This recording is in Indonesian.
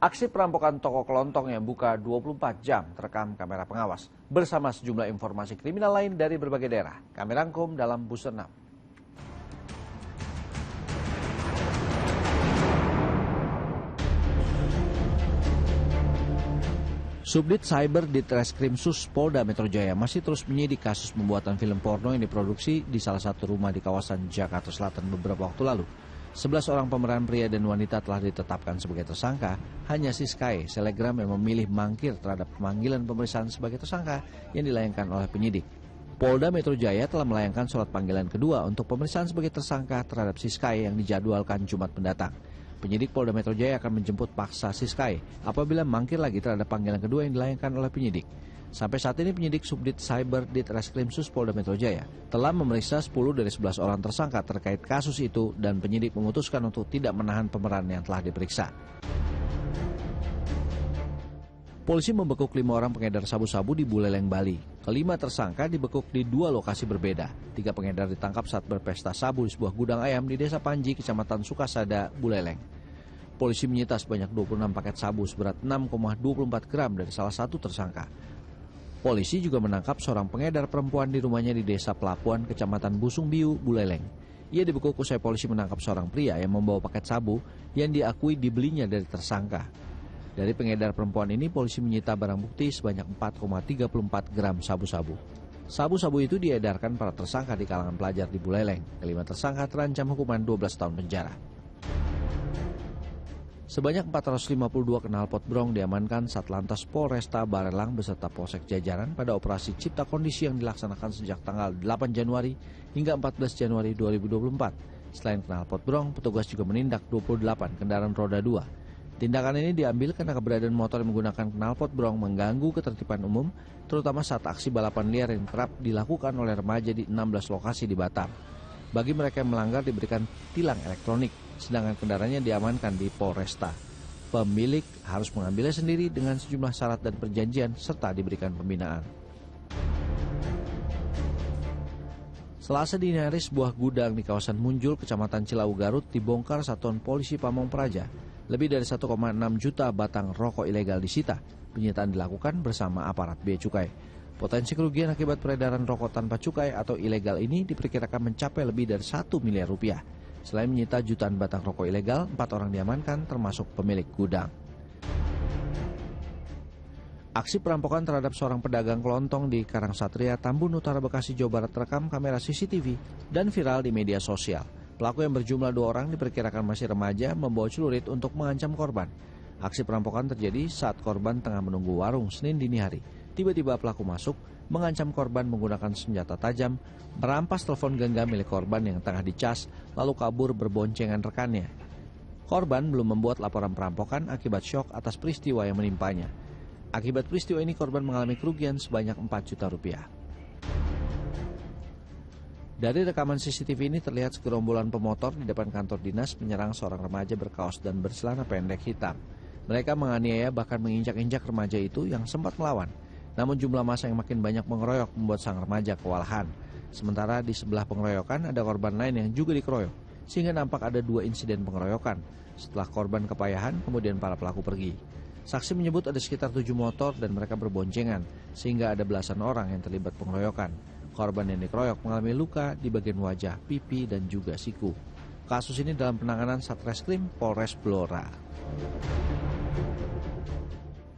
Aksi perampokan toko kelontong yang buka 24 jam terekam kamera pengawas bersama sejumlah informasi kriminal lain dari berbagai daerah. Kami rangkum dalam Booster 6. Subdit Cyber Ditreskrimsus Polda Metro Jaya masih terus menyidik kasus pembuatan film porno yang diproduksi di salah satu rumah di kawasan Jakarta Selatan beberapa waktu lalu. 11 orang pemeran pria dan wanita telah ditetapkan sebagai tersangka, hanya Siskae, selegram yang memilih mangkir terhadap pemanggilan pemeriksaan sebagai tersangka yang dilayangkan oleh penyidik. Polda Metro Jaya telah melayangkan surat panggilan kedua untuk pemeriksaan sebagai tersangka terhadap Siskae yang dijadwalkan Jumat mendatang. Penyidik Polda Metro Jaya akan menjemput paksa Siskae apabila mangkir lagi terhadap panggilan kedua yang dilayangkan oleh penyidik. Sampai saat ini penyidik Subdit Cyber Ditreskrimsus Polda Metro Jaya telah memeriksa 10 dari 11 orang tersangka terkait kasus itu dan penyidik memutuskan untuk tidak menahan pemeran yang telah diperiksa. Polisi membekuk 5 orang pengedar sabu-sabu di Buleleng, Bali. Kelima tersangka dibekuk di 2 lokasi berbeda. 3 pengedar ditangkap saat berpesta sabu di sebuah gudang ayam di Desa Panji, Kecamatan Sukasada, Buleleng. Polisi menyita sebanyak 26 paket sabu seberat 6,24 gram dari salah satu tersangka. Polisi juga menangkap seorang pengedar perempuan di rumahnya di Desa Pelapuan, Kecamatan Busung Biu, Buleleng. Ia dibekuk usai polisi menangkap seorang pria yang membawa paket sabu yang diakui dibelinya dari tersangka. Dari pengedar perempuan ini, polisi menyita barang bukti sebanyak 4,34 gram sabu-sabu. Sabu-sabu itu diedarkan para tersangka di kalangan pelajar di Buleleng. Kelima tersangka terancam hukuman 12 tahun penjara. Sebanyak 452 knalpot brong diamankan Satlantas Polresta Barelang beserta Polsek jajaran pada operasi Cipta Kondisi yang dilaksanakan sejak tanggal 8 Januari hingga 14 Januari 2024. Selain knalpot brong, petugas juga menindak 28 kendaraan roda 2. Tindakan ini diambil karena keberadaan motor yang menggunakan knalpot brong mengganggu ketertiban umum, terutama saat aksi balapan liar yang kerap dilakukan oleh remaja di 16 lokasi di Batam. Bagi mereka yang melanggar diberikan tilang elektronik, sedangkan kendaraannya diamankan di Polresta. Pemilik harus mengambilnya sendiri dengan sejumlah syarat dan perjanjian serta diberikan pembinaan. Selasa dini hari sebuah gudang di kawasan Munjul, Kecamatan Cilawu, Garut dibongkar Satuan Polisi Pamong Praja. Lebih dari 1,6 juta batang rokok ilegal disita. Penyitaan dilakukan bersama aparat bea cukai. Potensi kerugian akibat peredaran rokok tanpa cukai atau ilegal ini diperkirakan mencapai lebih dari 1 miliar rupiah. Selain menyita jutaan batang rokok ilegal, 4 orang diamankan termasuk pemilik gudang. Aksi perampokan terhadap seorang pedagang kelontong di Karangsatria, Tambun Utara, Bekasi, Jawa Barat terekam kamera CCTV dan viral di media sosial. Pelaku yang berjumlah 2 orang diperkirakan masih remaja membawa celurit untuk mengancam korban. Aksi perampokan terjadi saat korban tengah menunggu warung Senin dini hari. Tiba-tiba pelaku masuk, mengancam korban menggunakan senjata tajam, merampas telepon genggam milik korban yang tengah dicas, lalu kabur berboncengan rekannya. Korban belum membuat laporan perampokan akibat syok atas peristiwa yang menimpanya. Akibat peristiwa ini korban mengalami kerugian sebanyak 4 juta rupiah. Dari rekaman CCTV ini terlihat segerombolan pemotor di depan kantor dinas menyerang seorang remaja berkaos dan bercelana pendek hitam. Mereka menganiaya bahkan menginjak-injak remaja itu yang sempat melawan. Namun jumlah massa yang makin banyak mengeroyok membuat sang remaja kewalahan. Sementara di sebelah pengeroyokan ada korban lain yang juga dikeroyok, sehingga nampak ada 2 insiden pengeroyokan. Setelah korban kepayahan, kemudian para pelaku pergi. Saksi menyebut ada sekitar 7 motor dan mereka berboncengan, sehingga ada belasan orang yang terlibat pengeroyokan. Korban yang dikeroyok mengalami luka di bagian wajah, pipi, dan juga siku. Kasus ini dalam penanganan Satreskrim Polres Blora.